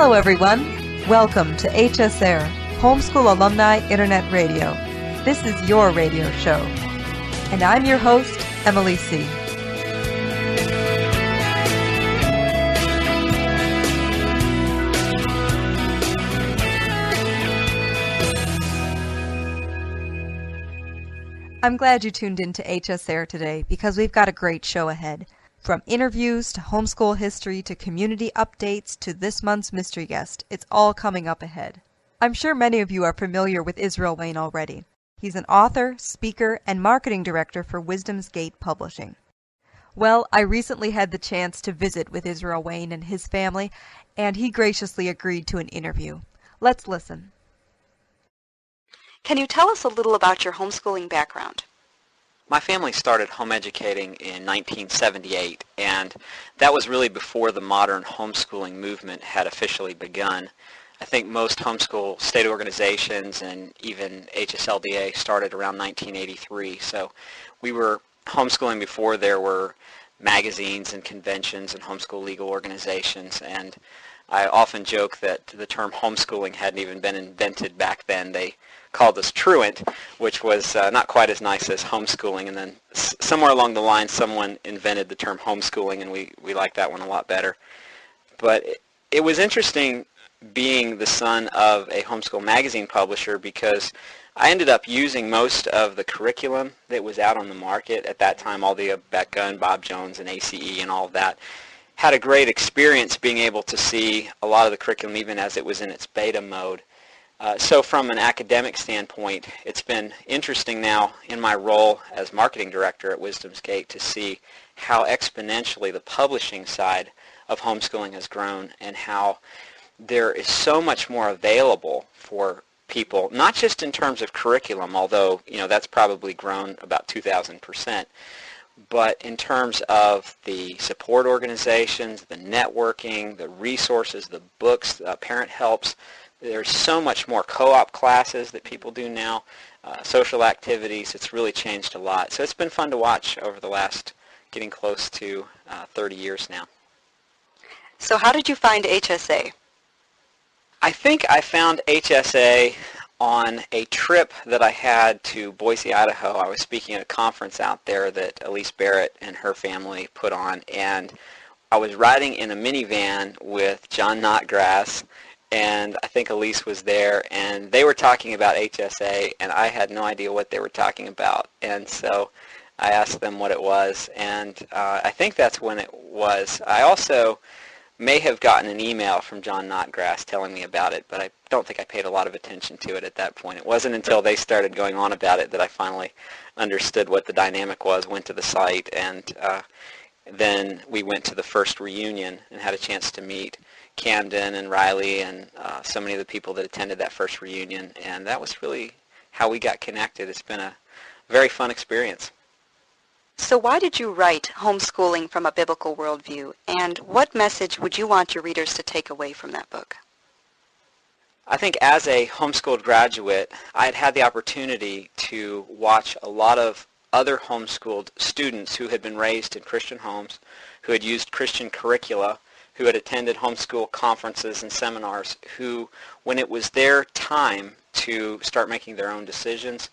Hello everyone, welcome to HSAIR, Homeschool Alumni Internet Radio. This is your radio show, and I'm your host, Emilie C. I'm glad you tuned in to HSAIR today because we've got a great show ahead. From interviews to homeschool history to community updates to this month's mystery guest, it's all coming up ahead. I'm sure many of you are familiar with Israel Wayne already. He's an author, speaker, and marketing director for Wisdom's Gate Publishing. Well, I recently had the chance to visit with Israel Wayne and his family, and he graciously agreed to an interview. Let's listen. Can you tell us a little about your homeschooling background? My family started home educating in 1978, and that was really before the modern homeschooling movement had officially begun. I think most homeschool state organizations and even HSLDA started around 1983, so we were homeschooling before there were magazines and conventions and homeschool legal organizations, and I often joke that the term homeschooling hadn't even been invented back then. They called us truant, which was not quite as nice as homeschooling, and then somewhere along the line someone invented the term homeschooling, and we liked that one a lot better. But it was interesting being the son of a homeschool magazine publisher because I ended up using most of the curriculum that was out on the market at that time, all the Becca and Bob Jones and ACE and all of that. Had a great experience being able to see a lot of the curriculum even as it was in its beta mode. So from an academic standpoint, it's been interesting now in my role as marketing director at Wisdom's Gate to see how exponentially the publishing side of homeschooling has grown and how there is so much more available for people, not just in terms of curriculum, although that's probably grown about 2,000%, but in terms of the support organizations, the networking, the resources, the books, parent helps. There's so much more co-op classes that people do now, social activities. It's really changed a lot. So it's been fun to watch over the last getting close to 30 years now. So how did you find HSA? I think I found HSA on a trip that I had to Boise, Idaho. I was speaking at a conference out there that Elysse Barrett and her family put on, and I was riding in a minivan with John Knotgrass, and I think Elysse was there, and they were talking about HSA, and I had no idea what they were talking about, and so I asked them what it was, and I think that's when it was. I also may have gotten an email from John Knotgrass telling me about it, but I don't think I paid a lot of attention to it at that point. It wasn't until they started going on about it that I finally understood what the dynamic was, went to the site, and then we went to the first reunion and had a chance to meet Camden and Riley and so many of the people that attended that first reunion, and that was really how we got connected. It's been a very fun experience. So why did you write Homeschooling from a Biblical Worldview, and what message would you want your readers to take away from that book? I think as a homeschooled graduate, I had had the opportunity to watch a lot of other homeschooled students who had been raised in Christian homes, who had used Christian curricula, who had attended homeschool conferences and seminars, who, when it was their time to start making their own decisions,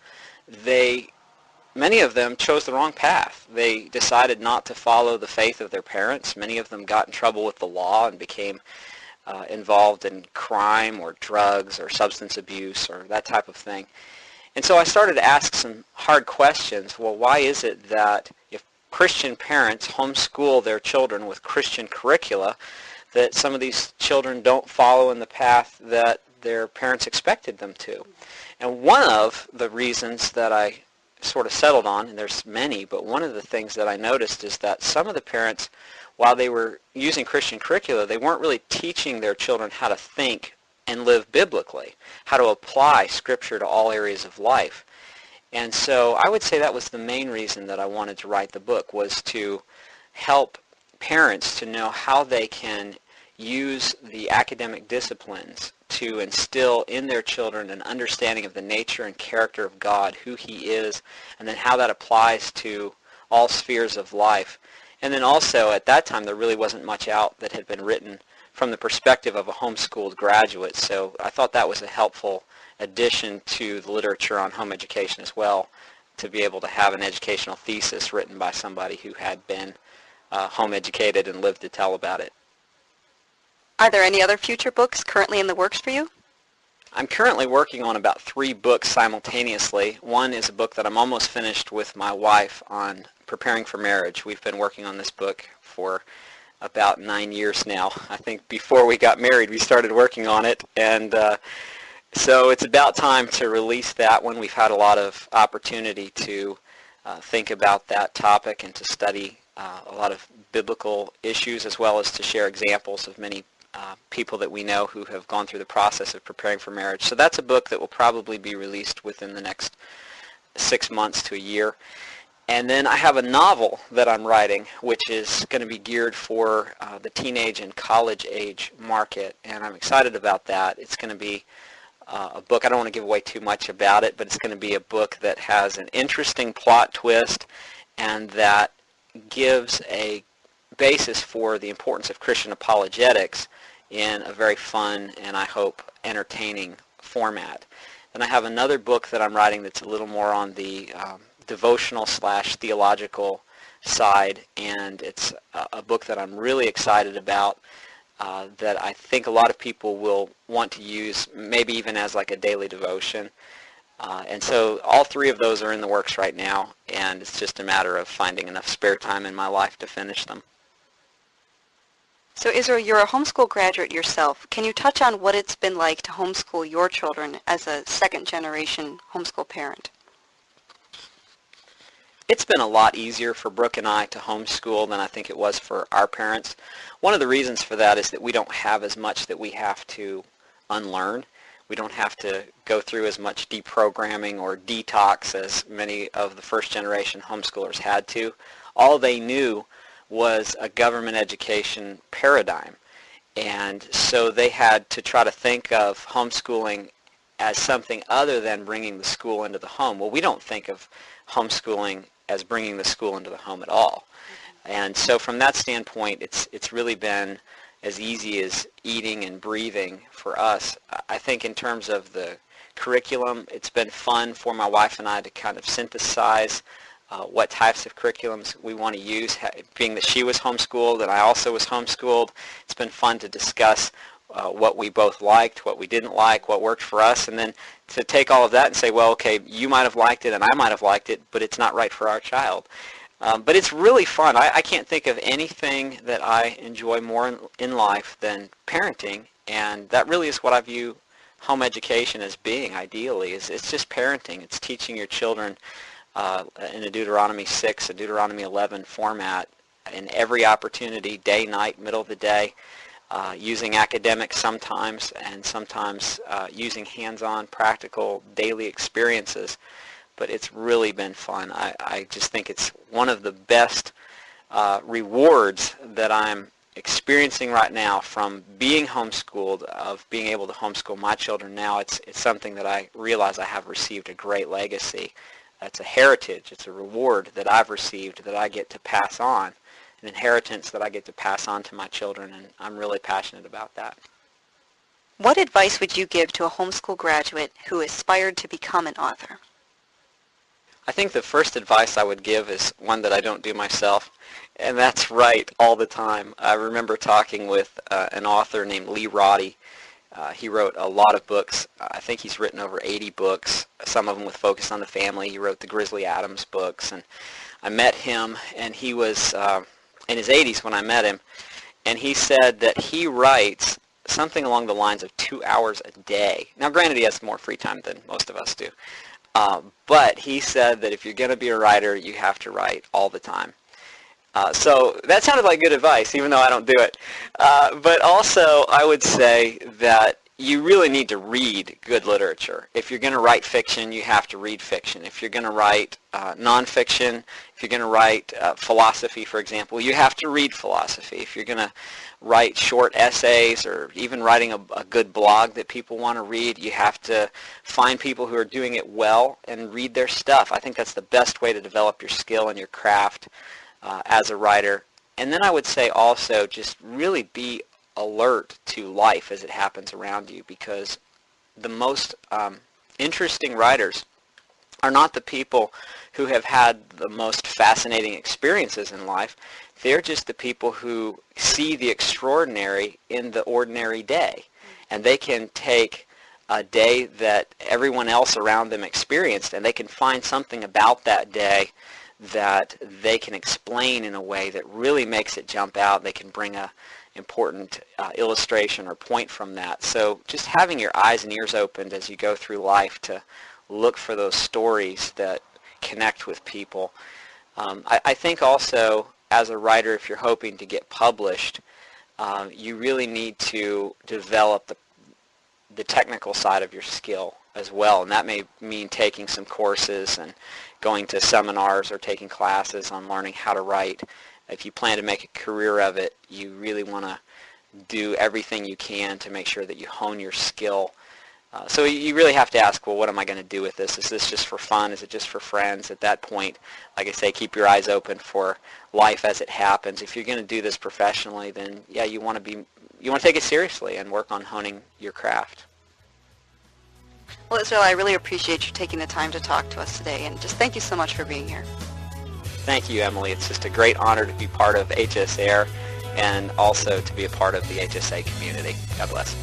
many of them chose the wrong path. They decided not to follow the faith of their parents. Many of them got in trouble with the law and became involved in crime or drugs or substance abuse or that type of thing. And so I started to ask some hard questions. Well, why is it that if Christian parents homeschool their children with Christian curricula, that some of these children don't follow in the path that their parents expected them to? And one of the reasons that I sort of settled on, and there's many, but one of the things that I noticed is that some of the parents, while they were using Christian curricula, they weren't really teaching their children how to think and live biblically, how to apply Scripture to all areas of life. And so I would say that was the main reason that I wanted to write the book, was to help parents to know how they can use the academic disciplines to instill in their children an understanding of the nature and character of God, who He is, and then how that applies to all spheres of life. And then also, at that time, there really wasn't much out that had been written from the perspective of a homeschooled graduate. So I thought that was a helpful addition to the literature on home education as well, to be able to have an educational thesis written by somebody who had been home educated and lived to tell about it. Are there any other future books currently in the works for you? I'm currently working on about 3 books simultaneously. One is a book that I'm almost finished with my wife on preparing for marriage. We've been working on this book for about 9 years now. I think before we got married we started working on it, and so it's about time to release that one. We've had a lot of opportunity to think about that topic and to study a lot of biblical issues, as well as to share examples of many people that we know who have gone through the process of preparing for marriage. So that's a book that will probably be released within the next 6 months to a year. And then I have a novel that I'm writing, which is going to be geared for the teenage and college age market, and I'm excited about that. It's going to be a book, I don't want to give away too much about it, but it's going to be a book that has an interesting plot twist and that gives a basis for the importance of Christian apologetics in a very fun and, I hope, entertaining format. Then I have another book that I'm writing that's a little more on the devotional / theological side, and it's a book that I'm really excited about, that I think a lot of people will want to use, maybe even as like a daily devotion. And so all 3 of those are in the works right now, and it's just a matter of finding enough spare time in my life to finish them. So Israel, you're a homeschool graduate yourself. Can you touch on what it's been like to homeschool your children as a second-generation homeschool parent? It's been a lot easier for Brooke and I to homeschool than I think it was for our parents. One of the reasons for that is that we don't have as much that we have to unlearn. We don't have to go through as much deprogramming or detox as many of the first-generation homeschoolers had to. All they knew was a government education paradigm, and so they had to try to think of homeschooling as something other than bringing the school into the home. Well, we don't think of homeschooling as bringing the school into the home at all. And so from that standpoint, it's really been as easy as eating and breathing for us. I think in terms of the curriculum, it's been fun for my wife and I to kind of synthesize what types of curriculums we want to use. Being that she was homeschooled and I also was homeschooled, it's been fun to discuss what we both liked, what we didn't like, what worked for us, and then to take all of that and say, well, okay, you might have liked it and I might have liked it, but it's not right for our child. But it's really fun. I can't think of anything that I enjoy more in life than parenting, and that really is what I view home education as being, ideally. It's just parenting. It's teaching your children in a Deuteronomy 6, a Deuteronomy 11 format in every opportunity, day, night, middle of the day, using academics sometimes, and sometimes using hands-on, practical, daily experiences. But it's really been fun. I just think it's one of the best rewards that I'm experiencing right now from being homeschooled, of being able to homeschool my children now. It's something that I realize I have received a great legacy. It's a heritage. It's a reward that I've received that I get to pass on, an inheritance that I get to pass on to my children, and I'm really passionate about that. What advice would you give to a homeschool graduate who aspired to become an author? I think the first advice I would give is one that I don't do myself, and that's write all the time. I remember talking with an author named Lee Roddy. He wrote a lot of books. I think he's written over 80 books, some of them with focus on the family. He wrote the Grizzly Adams books, and I met him, and he was in his 80s when I met him, and he said that he writes something along the lines of 2 hours a day. Now, granted, he has more free time than most of us do, but he said that if you're going to be a writer, you have to write all the time. So that sounded like good advice, even though I don't do it. But also, I would say that you really need to read good literature. If you're going to write fiction, you have to read fiction. If you're going to write nonfiction, if you're going to write philosophy, for example, you have to read philosophy. If you're going to write short essays or even writing a good blog that people want to read, you have to find people who are doing it well and read their stuff. I think that's the best way to develop your skill and your craft as a writer. And then I would say also just really be alert to life as it happens around you, because the most interesting writers are not the people who have had the most fascinating experiences in life. They're just the people who see the extraordinary in the ordinary day. And they can take a day that everyone else around them experienced, and they can find something about that day that they can explain in a way that really makes it jump out. They can bring a important illustration or point from that. So just having your eyes and ears opened as you go through life to look for those stories that connect with people. I think also, as a writer, if you're hoping to get published, you really need to develop the technical side of your skill as well, and that may mean taking some courses and going to seminars or taking classes on learning how to write. If you plan to make a career of it, you really want to do everything you can to make sure that you hone your skill. So you really have to ask, well, what am I going to do with this? Is this just for fun? Is it just for friends? At that point, like I say, keep your eyes open for life as it happens. If you're going to do this professionally, then yeah, you want to take it seriously and work on honing your craft. Well, Israel, I really appreciate you taking the time to talk to us today, and just thank you so much for being here. Thank you, Emily. It's just a great honor to be part of HSAIR and also to be a part of the HSA community. God bless.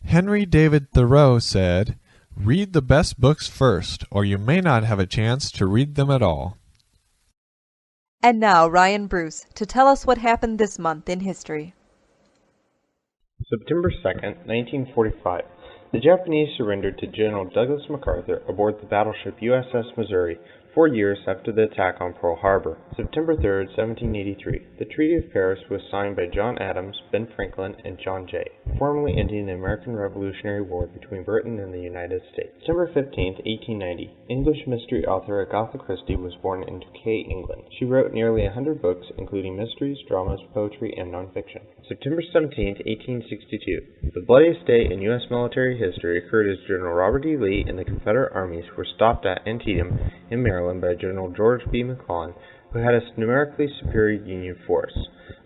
Henry David Thoreau said, "Read the best books first, or you may not have a chance to read them at all." And now, Ryan Bruce, to tell us what happened this month in history. September 2nd, 1945. The Japanese surrendered to General Douglas MacArthur aboard the battleship USS Missouri 4 years after the attack on Pearl Harbor. September 3rd, 1783. The Treaty of Paris was signed by John Adams, Ben Franklin, and John Jay, formally ending the American Revolutionary War between Britain and the United States. September 15th, 1890. English mystery author Agatha Christie was born in Torquay, England. She wrote nearly 100 books, including mysteries, dramas, poetry, and nonfiction. September 17th, 1862. The bloodiest day in U.S. military history occurred as General Robert E. Lee and the Confederate armies were stopped at Antietam in Maryland by General George B. McClellan, who had a numerically superior Union force.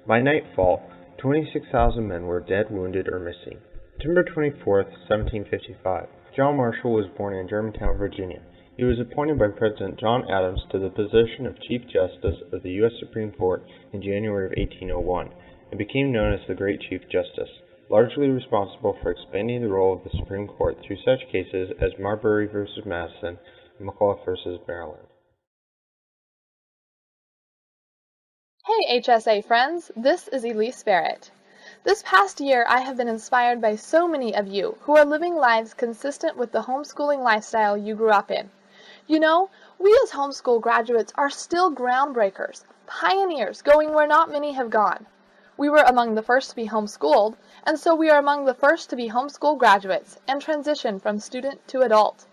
By nightfall, 26,000 men were dead, wounded, or missing. September 24th, 1755. John Marshall was born in Germantown, Virginia. He was appointed by President John Adams to the position of Chief Justice of the U.S. Supreme Court in January of 1801, and became known as the Great Chief Justice, largely responsible for expanding the role of the Supreme Court through such cases as Marbury v. Madison and McCulloch v. Maryland. Hey HSA friends, this is Elysse Barrett. This past year I have been inspired by so many of you who are living lives consistent with the homeschooling lifestyle you grew up in. You know, we as homeschool graduates are still groundbreakers, pioneers going where not many have gone. We were among the first to be homeschooled, and so we are among the first to be homeschool graduates and transition from student to adult.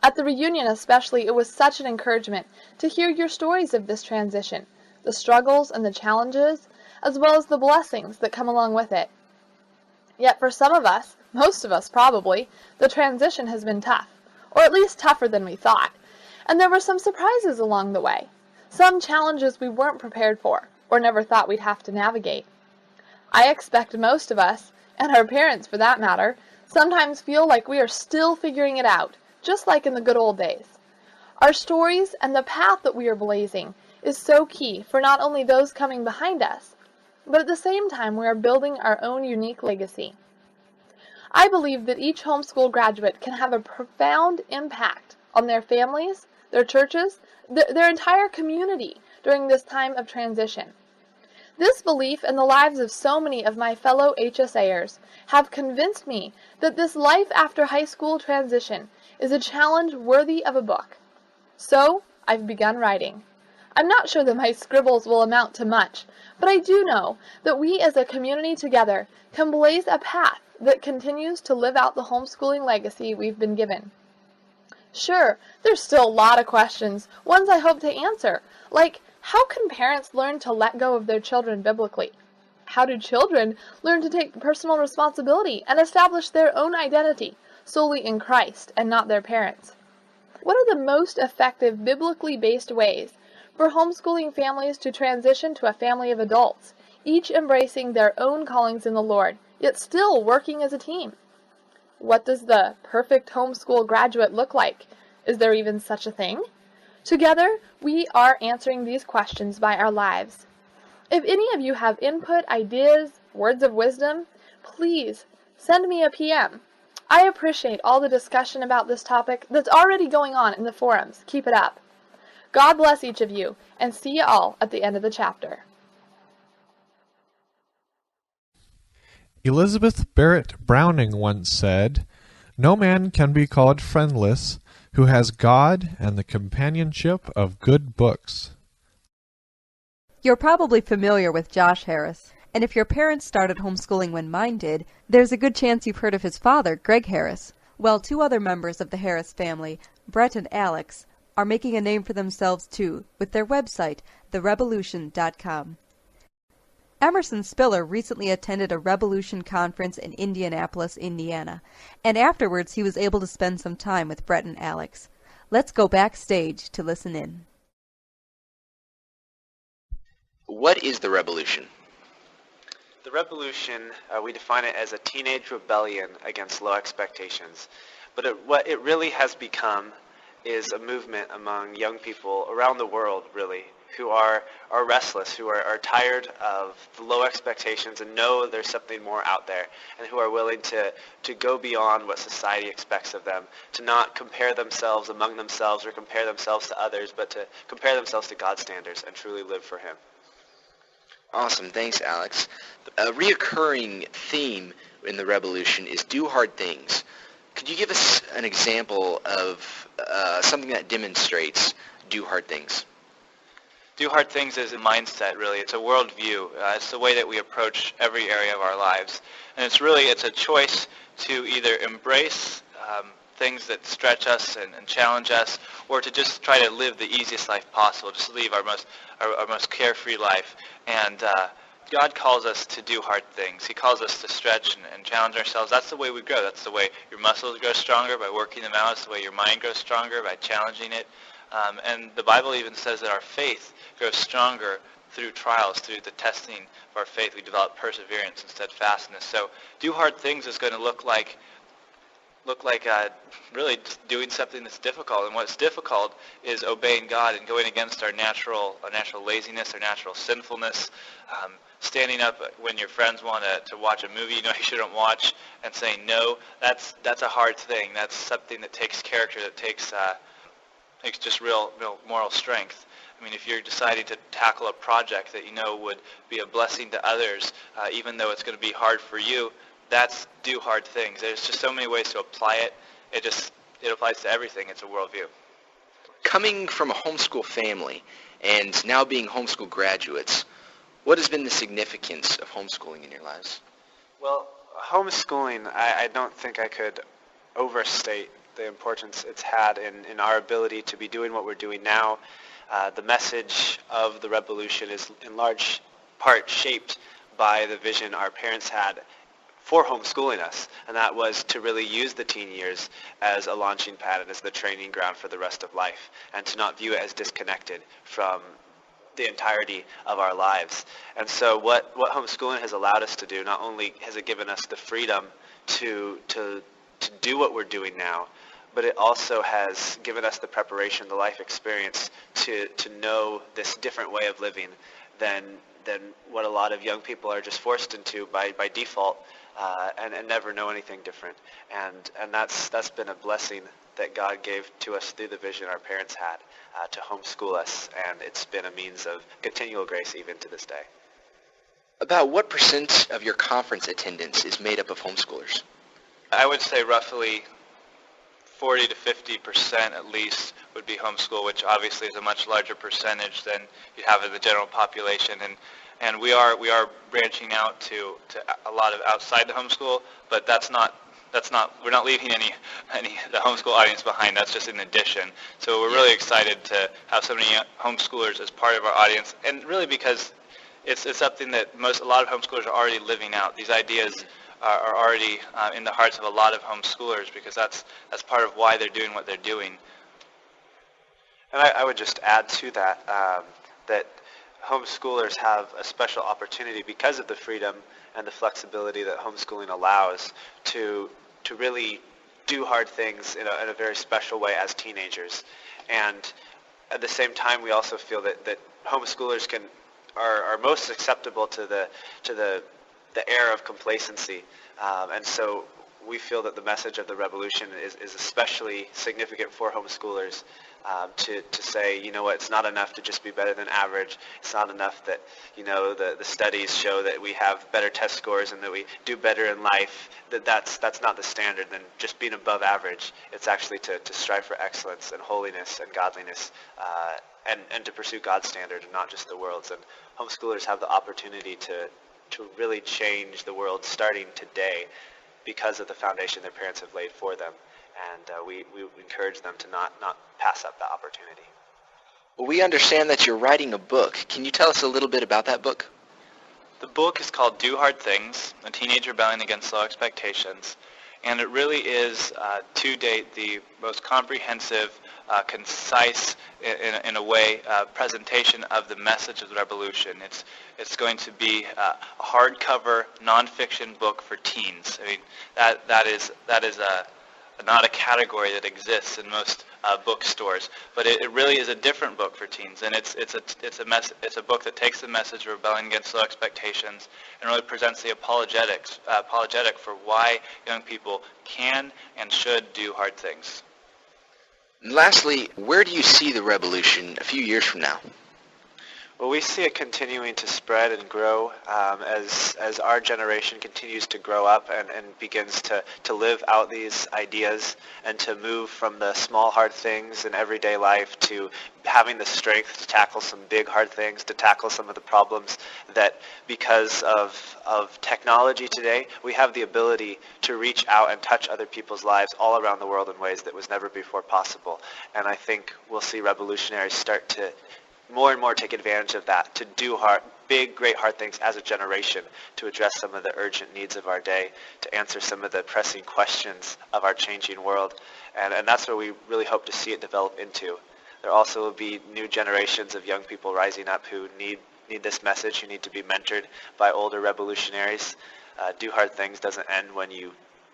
At the reunion especially, it was such an encouragement to hear your stories of this transition, the struggles and the challenges, as well as the blessings that come along with it. Yet for some of us, most of us probably, the transition has been tough, or at least tougher than we thought, and there were some surprises along the way, some challenges we weren't prepared for, or never thought we'd have to navigate. I expect most of us, and our parents for that matter, sometimes feel like we are still figuring it out, just like in the good old days. Our stories and the path that we are blazing is so key for not only those coming behind us, but at the same time we are building our own unique legacy. I believe that each homeschool graduate can have a profound impact on their families, their churches, their entire community during this time of transition. This belief and the lives of so many of my fellow HSAers have convinced me that this life after high school transition is a challenge worthy of a book. So, I've begun writing. I'm not sure that my scribbles will amount to much, but I do know that we as a community together can blaze a path that continues to live out the homeschooling legacy we've been given. Sure, there's still a lot of questions, ones I hope to answer, like, how can parents learn to let go of their children biblically? How do children learn to take personal responsibility and establish their own identity solely in Christ and not their parents? What are the most effective biblically based ways for homeschooling families to transition to a family of adults, each embracing their own callings in the Lord, yet still working as a team? What does the perfect homeschool graduate look like? Is there even such a thing? Together, we are answering these questions by our lives. If any of you have input, ideas, words of wisdom, please send me a PM. I appreciate all the discussion about this topic that's already going on in the forums. Keep it up. God bless each of you, and see you all at the end of the chapter. Elizabeth Barrett Browning once said, "No man can be called friendless who has God and the companionship of good books." You're probably familiar with Josh Harris, and if your parents started homeschooling when mine did, there's a good chance you've heard of his father, Greg Harris. Well, two other members of the Harris family, Brett and Alex, are making a name for themselves too with their website, Rebelution.com. Emerson Spiller recently attended a Rebelution conference in Indianapolis, Indiana, and afterwards he was able to spend some time with Brett and Alex. Let's go backstage to listen in. What is the Rebelution? The Rebelution, we define it as a teenage rebellion against low expectations. But what it really has become is a movement among young people around the world, really, who are restless, who are tired of the low expectations and know there's something more out there, and who are willing to go beyond what society expects of them, to not compare themselves among themselves or compare themselves to others, but to compare themselves to God's standards and truly live for Him. Awesome, thanks Alex. A reoccurring theme in the Rebelution is do hard things. Could you give us an example of something that demonstrates do hard things? Do hard things is a mindset, really. It's a worldview. It's the way that we approach every area of our lives. And it's a choice to either embrace things that stretch us and challenge us, or to just try to live the easiest life possible, just live our most carefree life. And God calls us to do hard things. He calls us to stretch and challenge ourselves. That's the way we grow. That's the way your muscles grow stronger, by working them out. It's the way your mind grows stronger, by challenging it. And the Bible even says that our faith grows stronger through trials, through the testing of our faith. We develop perseverance and steadfastness. So do hard things is going to look like really just doing something that's difficult. And what's difficult is obeying God and going against our natural laziness, our natural sinfulness, standing up when your friends want to watch a movie you know you shouldn't watch, and saying no. That's a hard thing. That's something that takes character, that takes just real moral strength. I mean, if you're deciding to tackle a project that you know would be a blessing to others, even though it's going to be hard for you, that's do hard things. There's just so many ways to apply it. It applies to everything. It's a worldview. Coming from a homeschool family and now being homeschool graduates, what has been the significance of homeschooling in your lives? Well, homeschooling, I don't think I could overstate the importance it's had in our ability to be doing what we're doing now. The message of the Rebelution is in large part shaped by the vision our parents had for homeschooling us, and that was to really use the teen years as a launching pad and as the training ground for the rest of life, and to not view it as disconnected from the entirety of our lives. And so what homeschooling has allowed us to do, not only has it given us the freedom to do what we're doing now, but it also has given us the preparation, the life experience to know this different way of living than what a lot of young people are just forced into by default, and never know anything different. And that's been a blessing that God gave to us through the vision our parents had to homeschool us, and it's been a means of continual grace even to this day. About what % of your conference attendance is made up of homeschoolers? I would say roughly 40 to 50% at least would be homeschool, which obviously is a much larger percentage than you have in the general population. And we are branching out to a lot of outside the homeschool, but we're not leaving any the homeschool audience behind. That's just in addition. So we're really excited to have so many homeschoolers as part of our audience, and really because it's something that a lot of homeschoolers are already living out. These ideas are already in the hearts of a lot of homeschoolers, because that's part of why they're doing what they're doing. And I would just add to that that homeschoolers have a special opportunity because of the freedom and the flexibility that homeschooling allows to really do hard things in a very special way as teenagers. And at the same time, we also feel that homeschoolers are most susceptible to the air of complacency. And so we feel that the message of the Rebelution is especially significant for homeschoolers, to say, you know what, it's not enough to just be better than average. It's not enough that, you know, the studies show that we have better test scores and that we do better in life. That's not the standard than just being above average. It's actually to strive for excellence and holiness and godliness, and to pursue God's standard and not just the world's. And homeschoolers have the opportunity to really change the world starting today because of the foundation their parents have laid for them. And we encourage them to not pass up that opportunity. Well, we understand that you're writing a book. Can you tell us a little bit about that book? The book is called Do Hard Things, A Teenage Rebelling Against Low Expectations, and it really is, to date, the most comprehensive, concise, in a way, presentation of the message of the Rebelution. It's going to be a hardcover, nonfiction book for teens. I mean, that is not a category that exists in most bookstores, but it really is a different book for teens, and it's a book that takes the message of rebelling against low expectations and really presents the apologetic for why young people can and should do hard things. And lastly, where do you see the Rebelution a few years from now? Well, we see it continuing to spread and grow as our generation continues to grow up and begins to live out these ideas and to move from the small hard things in everyday life to having the strength to tackle some big hard things, to tackle some of the problems that because of technology today, we have the ability to reach out and touch other people's lives all around the world in ways that was never before possible. And I think we'll see revolutionaries start to more and more take advantage of that, to do big, great, hard things as a generation, to address some of the urgent needs of our day, to answer some of the pressing questions of our changing world. And that's where we really hope to see it develop into. There also will be new generations of young people rising up who need this message, who need to be mentored by older revolutionaries. Do hard things doesn't end when you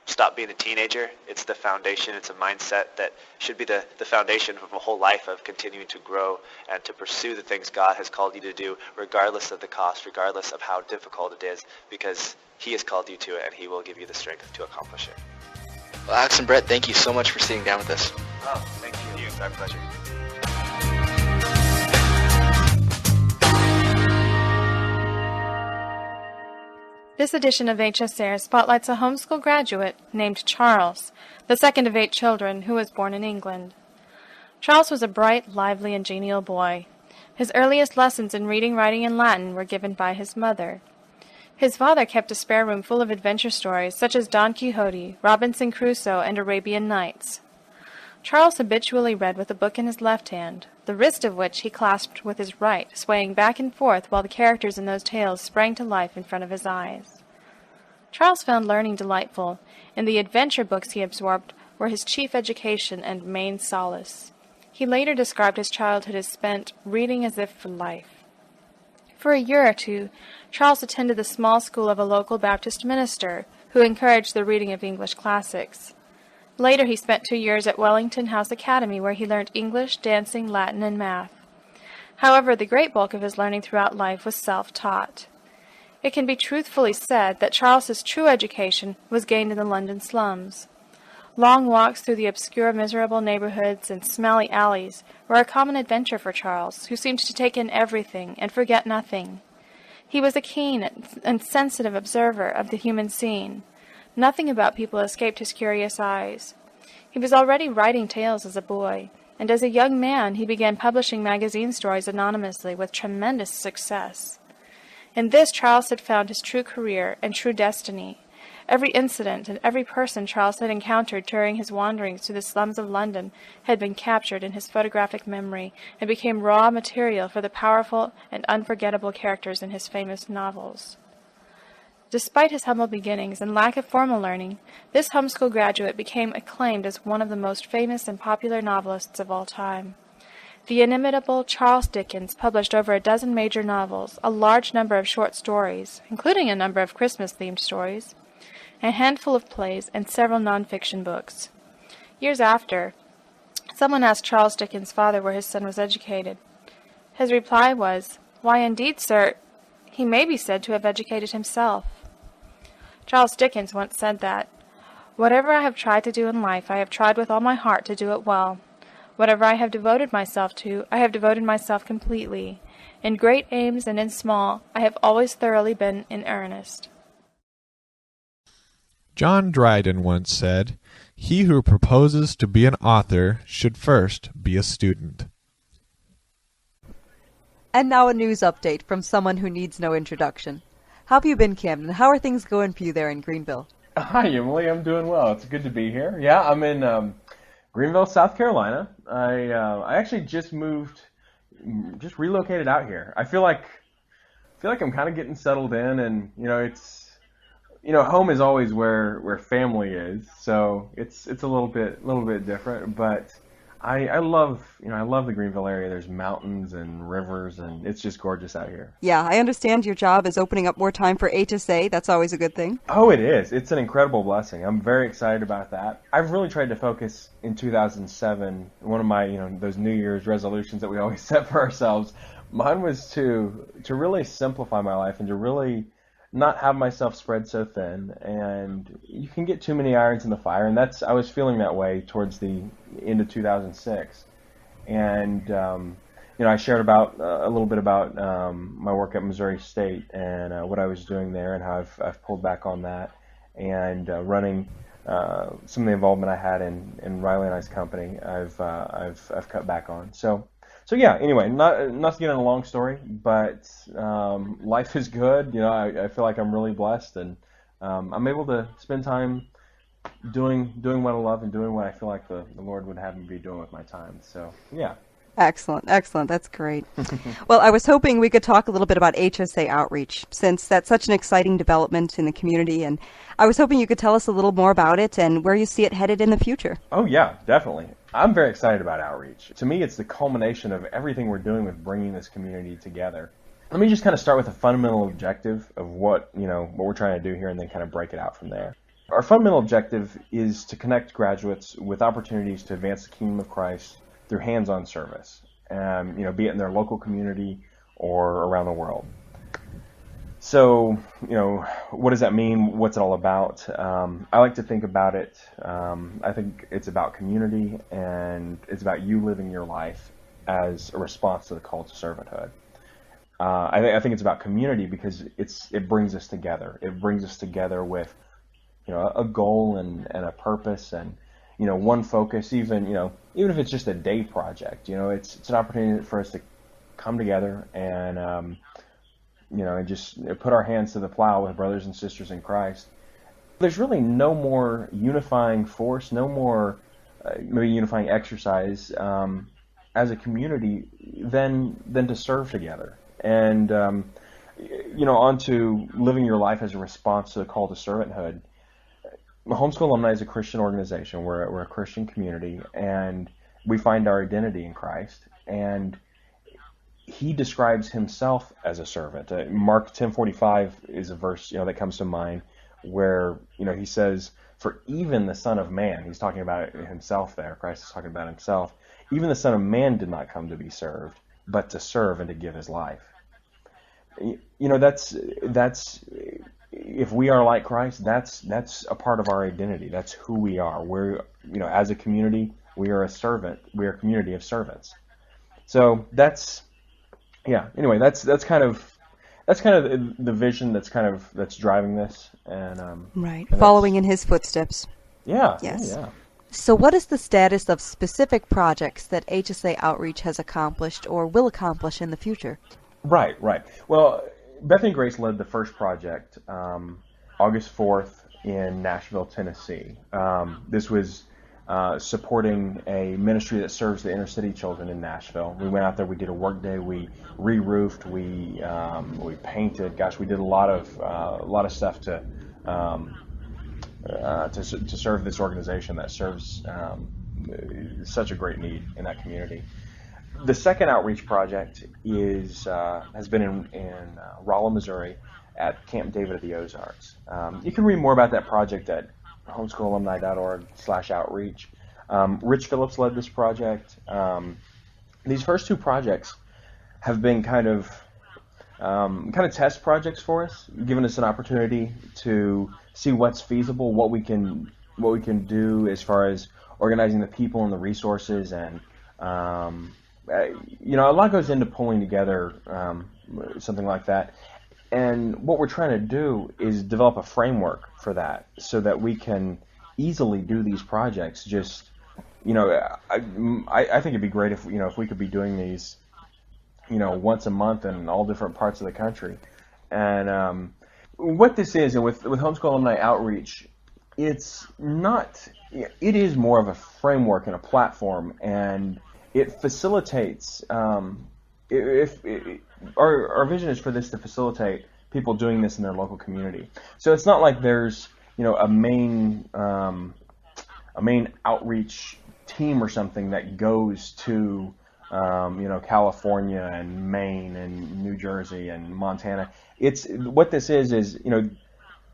stop being a teenager. It's the foundation. It's a mindset that should be the foundation of a whole life of continuing to grow and to pursue the things God has called you to do, regardless of the cost, regardless of how difficult it is, because He has called you to it and He will give you the strength to accomplish it. Well, Alex and Brett, thank you so much for sitting down with us. Oh, thank you. It's our pleasure. This edition of HSAIR spotlights a homeschool graduate named Charles, the second of 8 children, who was born in England. Charles was a bright, lively, and genial boy. His earliest lessons in reading, writing, and Latin were given by his mother. His father kept a spare room full of adventure stories, such as Don Quixote, Robinson Crusoe, and Arabian Nights. Charles habitually read with a book in his left hand, the wrist of which he clasped with his right, swaying back and forth while the characters in those tales sprang to life in front of his eyes. Charles found learning delightful, and the adventure books he absorbed were his chief education and main solace. He later described his childhood as spent reading as if for life. For a year or two, Charles attended the small school of a local Baptist minister, who encouraged the reading of English classics. Later he spent 2 years at Wellington House Academy, where he learned English, dancing, Latin, and math. However, the great bulk of his learning throughout life was self-taught. It can be truthfully said that Charles's true education was gained in the London slums. Long walks through the obscure, miserable neighborhoods and smelly alleys were a common adventure for Charles, who seemed to take in everything and forget nothing. He was a keen and sensitive observer of the human scene. Nothing about people escaped his curious eyes. He was already writing tales as a boy, and as a young man he began publishing magazine stories anonymously with tremendous success. In this Charles had found his true career and true destiny. Every incident and every person Charles had encountered during his wanderings through the slums of London had been captured in his photographic memory and became raw material for the powerful and unforgettable characters in his famous novels. Despite his humble beginnings and lack of formal learning, this homeschool graduate became acclaimed as one of the most famous and popular novelists of all time. The inimitable Charles Dickens published over a dozen major novels, a large number of short stories, including a number of Christmas-themed stories, a handful of plays, and several non-fiction books. Years after, someone asked Charles Dickens' father where his son was educated. His reply was, "Why, indeed, sir, he may be said to have educated himself." Charles Dickens once said that, "Whatever I have tried to do in life, I have tried with all my heart to do it well. Whatever I have devoted myself to, I have devoted myself completely. In great aims and in small, I have always thoroughly been in earnest." John Dryden once said, "He who proposes to be an author should first be a student." And now a news update from someone who needs no introduction. How have you been, Camden? How are things going for you there in Greenville? Hi, Emily. I'm doing well. It's good to be here. Yeah, I'm in Greenville, South Carolina. I actually just relocated out here. I feel like I'm kind of getting settled in, and home is always where family is. So it's a little bit different, but I love the Greenville area. There's mountains and rivers, and it's just gorgeous out here. Yeah, I understand your job is opening up more time for HSA. That's always a good thing. Oh, it is. It's an incredible blessing. I'm very excited about that. I've really tried to focus in 2007. One of my, those New Year's resolutions that we always set for ourselves, mine was to really simplify my life and to really not have myself spread so thin. And you can get too many irons in the fire, and I was feeling that way towards the end of 2006. And I shared a little bit about my work at Missouri State and what I was doing there and how I've pulled back on that, and running some of the involvement I had in Riley and I's company. I've cut back on. So yeah. Anyway, not to get in a long story, but life is good. I feel like I'm really blessed, and I'm able to spend time doing what I love and doing what I feel like the Lord would have me be doing with my time. So yeah. Excellent. That's great. Well, I was hoping we could talk a little bit about HSA outreach, since that's such an exciting development in the community, and I was hoping you could tell us a little more about it and where you see it headed in the future. Oh yeah, definitely. I'm very excited about outreach. To me, it's the culmination of everything we're doing with bringing this community together. Let me just kind of start with a fundamental objective of what we're trying to do here, and then kind of break it out from there. Our fundamental objective is to connect graduates with opportunities to advance the kingdom of Christ through hands-on service, be it in their local community or around the world. So, what does that mean? What's it all about? I like to think about it. I think it's about community, and it's about you living your life as a response to the call to servanthood. I think it's about community because it brings us together. It brings us together with, a goal and a purpose, and one focus. Even if it's just a day project, it's an opportunity for us to come together and and just put our hands to the plow with brothers and sisters in Christ. There's really no more unifying force, no more maybe unifying exercise as a community than to serve together. And on to living your life as a response to the call to servanthood. Homeschool Alumni is a Christian organization. We're a Christian community, and we find our identity in Christ. And he describes himself as a servant. Mark 10:45 is a verse that comes to mind, where he says, "For even the Son of Man," he's talking about himself there. Christ is talking about himself. "Even the Son of Man did not come to be served, but to serve and to give his life." That's if we are like Christ, that's a part of our identity. That's who we are. We're as a community, we are a servant. We are a community of servants. So that's kind of the vision that's driving this, and right, following in his footsteps. Yeah. Yes. Yeah. So what is the status of specific projects that HSA Outreach has accomplished or will accomplish in the future? Right. Well, Bethany Grace led the first project August 4th in Nashville, Tennessee. This was supporting a ministry that serves the inner city children in Nashville. We went out there, we did a work day, we re-roofed, we painted. Gosh, we did a lot of stuff to serve this organization that serves such a great need in that community. The second outreach project has been in Rolla, Missouri, at Camp David of the Ozarks. You can read more about that project at homeschoolalumni.org/outreach. Rich Phillips led this project. These first two projects have been kind of test projects for us, giving us an opportunity to see what's feasible, what we can do as far as organizing the people and the resources, and a lot goes into pulling together something like that. And what we're trying to do is develop a framework for that, so that we can easily do these projects. Just, I think it'd be great if we could be doing these, once a month in all different parts of the country. And what this is, and with Homeschool Alumni Outreach, it is more of a framework and a platform, and it facilitates. Our vision is for this to facilitate people doing this in their local community. So it's not like there's a main outreach team or something that goes to California and Maine and New Jersey and Montana. What this is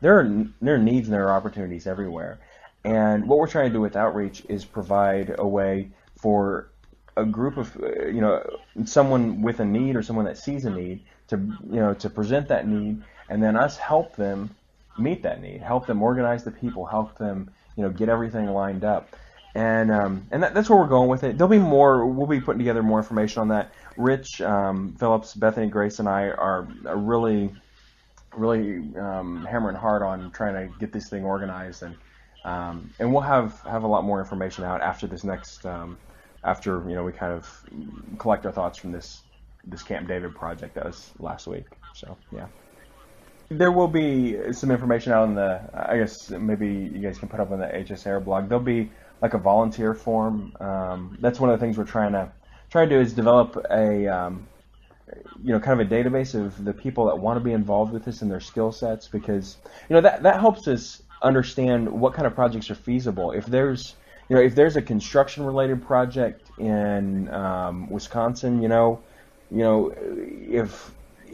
there are needs and there are opportunities everywhere. And what we're trying to do with outreach is provide a way for a group of, someone with a need or someone that sees a need to present that need, and then us help them meet that need, help them organize the people, help them, get everything lined up. And that's where we're going with it. There'll be more. We'll be putting together more information on that. Rich Phillips, Bethany, Grace, and I are really hammering hard on trying to get this thing organized, and we'll have a lot more information out after this next. After we kind of collect our thoughts from this Camp David project that was last week. So yeah, there will be some information out on I guess maybe you guys can put up on the HSAIR blog. There'll be like a volunteer form. That's one of the things we're trying to do is develop a kind of a database of the people that want to be involved with this and their skill sets, because that helps us understand what kind of projects are feasible. If there's a construction-related project in Wisconsin,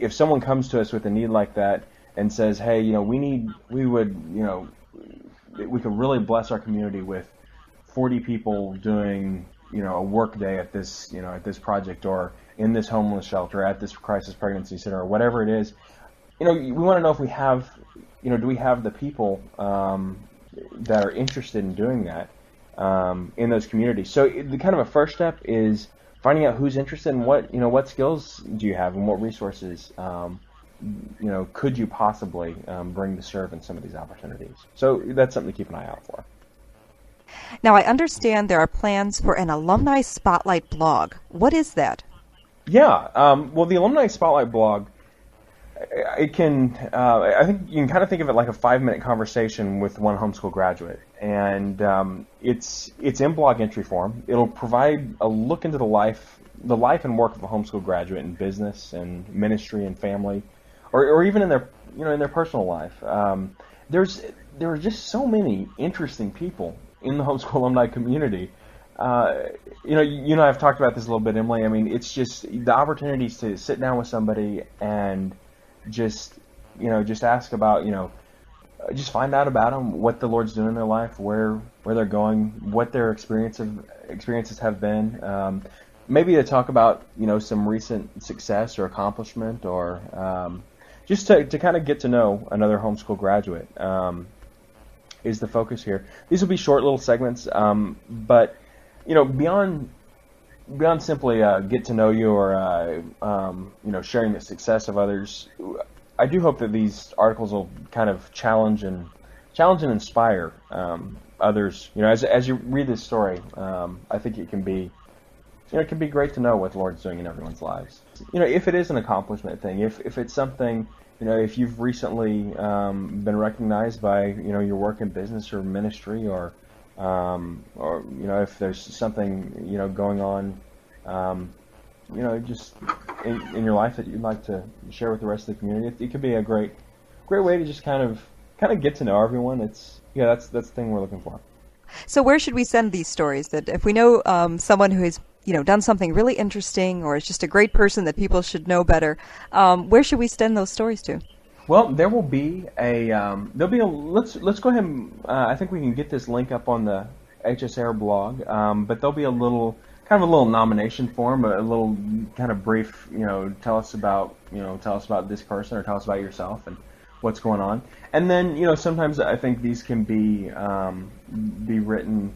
if someone comes to us with a need like that and says, hey, we could really bless our community with 40 people doing, a work day at this, at this project, or in this homeless shelter, at this crisis pregnancy center, or whatever it is. We want to know if we have, do we have the people that are interested in doing that. In those communities. So the kind of a first step is finding out who's interested in what skills do you have and what resources could you possibly bring to serve in some of these opportunities. So that's something to keep an eye out for. Now, I understand there are plans for an alumni spotlight blog. What is that? Yeah, well, the alumni spotlight blog, it can, I think you can kind of think of it like a 5-minute conversation with one homeschool graduate, and it's in blog entry form. It'll provide a look into the life and work of a homeschool graduate in business and ministry and family, or even in their in their personal life. There are just so many interesting people in the homeschool alumni community. You and I have talked about this a little bit, Emily. I mean, it's just the opportunities to sit down with somebody and just ask about, just find out about them, what the Lord's doing in their life, where they're going, what their experiences have been. Maybe to talk about, some recent success or accomplishment, or just to kind of get to know another homeschool graduate is the focus here. These will be short little segments, but beyond simply get to know you or sharing the success of others, I do hope that these articles will kind of challenge and inspire others. As you read this story, I think it can be great to know what the Lord's doing in everyone's lives. If it is an accomplishment thing, if it's something, if you've recently been recognized by your work in business or ministry, or if there's something going on just in your life that you'd like to share with the rest of the community, it could be a great way to just kind of get to know everyone. That's the thing we're looking for. So where should we send these stories? That if we know someone who is done something really interesting or is just a great person that people should know better, where should we send those stories to? Well, there will be let's go ahead and, I think we can get this link up on the HSAIR blog, but there'll be a little nomination form, a little kind of brief, tell us about this person or tell us about yourself and what's going on. And then, sometimes I think these can be written,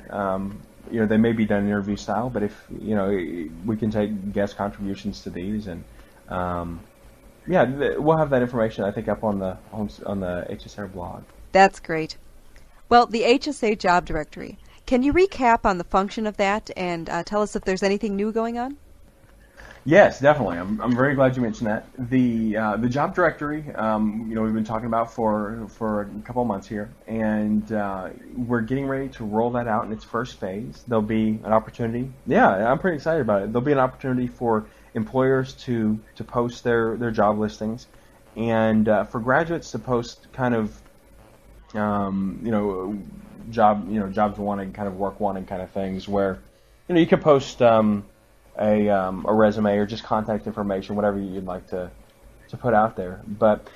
they may be done interview style, but if, we can take guest contributions to these and, we'll have that information, I think, up on the HSAIR blog. That's great. Well, the HSA job directory. Can you recap on the function of that and tell us if there's anything new going on? Yes, definitely. I'm very glad you mentioned that. The job directory, we've been talking about for a couple of months here, and we're getting ready to roll that out in its first phase. There'll be an opportunity. Yeah, I'm pretty excited about it. There'll be an opportunity for employers to post their job listings, and for graduates to post kind of jobs wanting, kind of work wanting kind of things, where you can post a resume or just contact information, whatever you'd like to put out there. But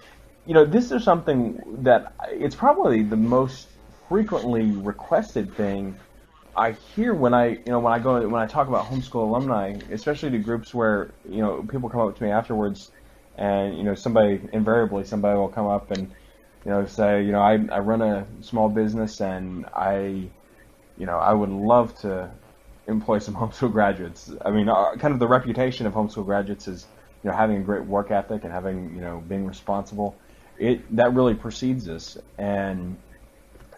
this is something that it's probably the most frequently requested thing I hear when I talk about homeschool alumni, especially to groups where people come up to me afterwards, and somebody will come up and say, I run a small business and I would love to employ some homeschool graduates. I mean, kind of the reputation of homeschool graduates is having a great work ethic and having being responsible. That really precedes us, and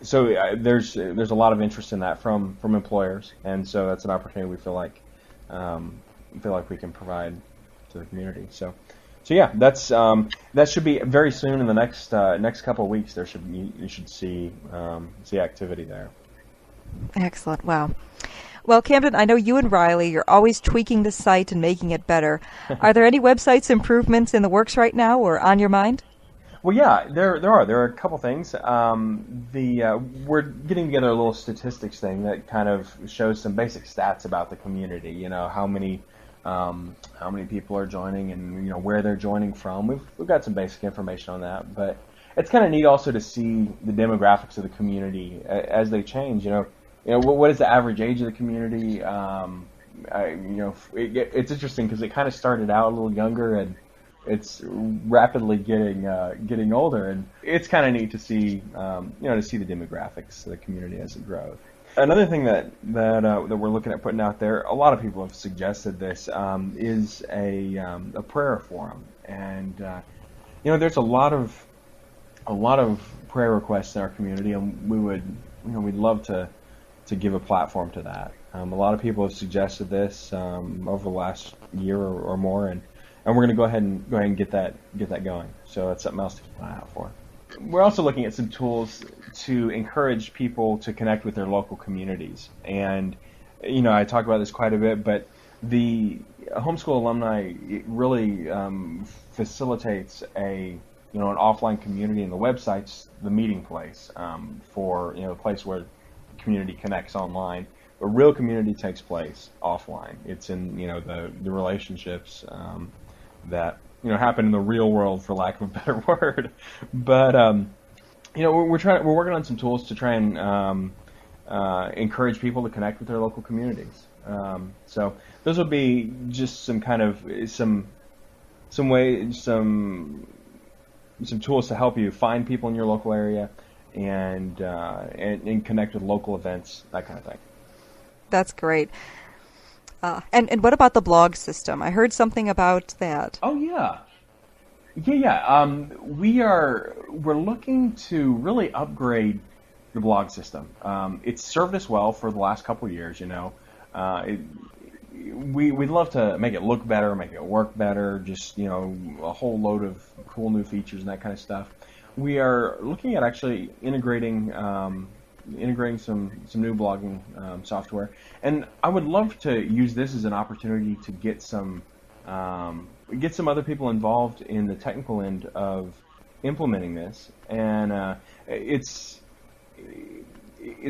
so there's a lot of interest in that from employers, and so that's an opportunity we feel like we can provide to the community. So yeah, that should be very soon in the next couple of weeks. You should see activity there. Excellent. Wow. Well, Camden, I know you and Riley, you're always tweaking the site and making it better. Are there any websites improvements in the works right now or on your mind? Well, yeah, there are a couple things. We're getting together a little statistics thing that kind of shows some basic stats about the community. How many people are joining and where they're joining from. We've got some basic information on that, but it's kind of neat also to see the demographics of the community as they change. What is the average age of the community? It's interesting because it kind of started out a little younger and it's rapidly getting older, and it's kind of neat to see to see the demographics of the community as it grows. Another thing that we're looking at putting out there, a lot of people have suggested this, is a prayer forum, and there's a lot of prayer requests in our community, and we'd love to give a platform to that. A lot of people have suggested this over the last year or more, and we're going to go ahead and get that going. So that's something else to keep an eye out for. We're also looking at some tools to encourage people to connect with their local communities. And, I talk about this quite a bit, but the homeschool alumni really facilitates an offline community, and the website's the meeting place for, a place where the community connects online. But real community takes place offline. It's in, the relationships that happen in the real world, for lack of a better word. But we're working on some tools to try and encourage people to connect with their local communities. So those will be just some kind of some tools to help you find people in your local area and connect with local events, that kind of thing. That's great. And what about the blog system? I heard something about that. Oh yeah. We're looking to really upgrade the blog system. It's served us well for the last couple of years. We'd love to make it look better, make it work better. Just a whole load of cool new features and that kind of stuff. We are looking at actually integrating some new blogging software, and I would love to use this as an opportunity to get some other people involved in the technical end of implementing this, and it's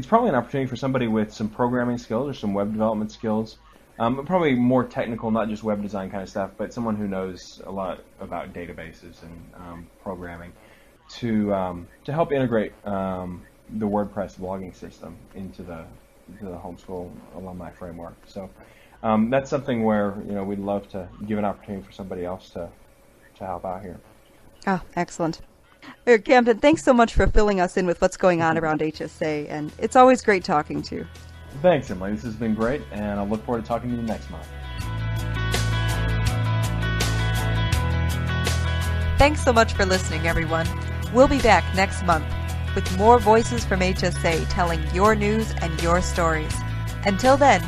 probably an opportunity for somebody with some programming skills or some web development skills Probably more technical, not just web design kind of stuff, but someone who knows a lot about databases and programming to help integrate the WordPress blogging system into the Homeschool alumni framework. So that's something where we'd love to give an opportunity for somebody else to help out here. Oh, excellent. Camden, thanks so much for filling us in with what's going on around HSA, and it's always great talking to you. Thanks, Emily. This has been great, and I look forward to talking to you next month. Thanks so much for listening, everyone. We'll be back next month with more voices from HSA telling your news and your stories. Until then,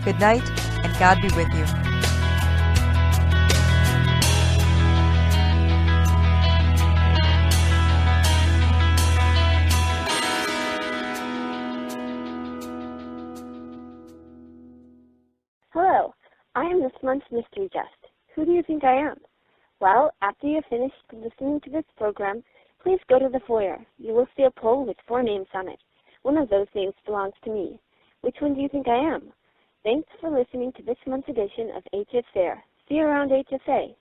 good night, and God be with you. Hello, I am this month's mystery guest. Who do you think I am? Well, after you have finished listening to this program, please go to the foyer. You will see a poll with 4 names on it. One of those names belongs to me. Which one do you think I am? Thanks for listening to this month's edition of HSAIR. See you around HSA.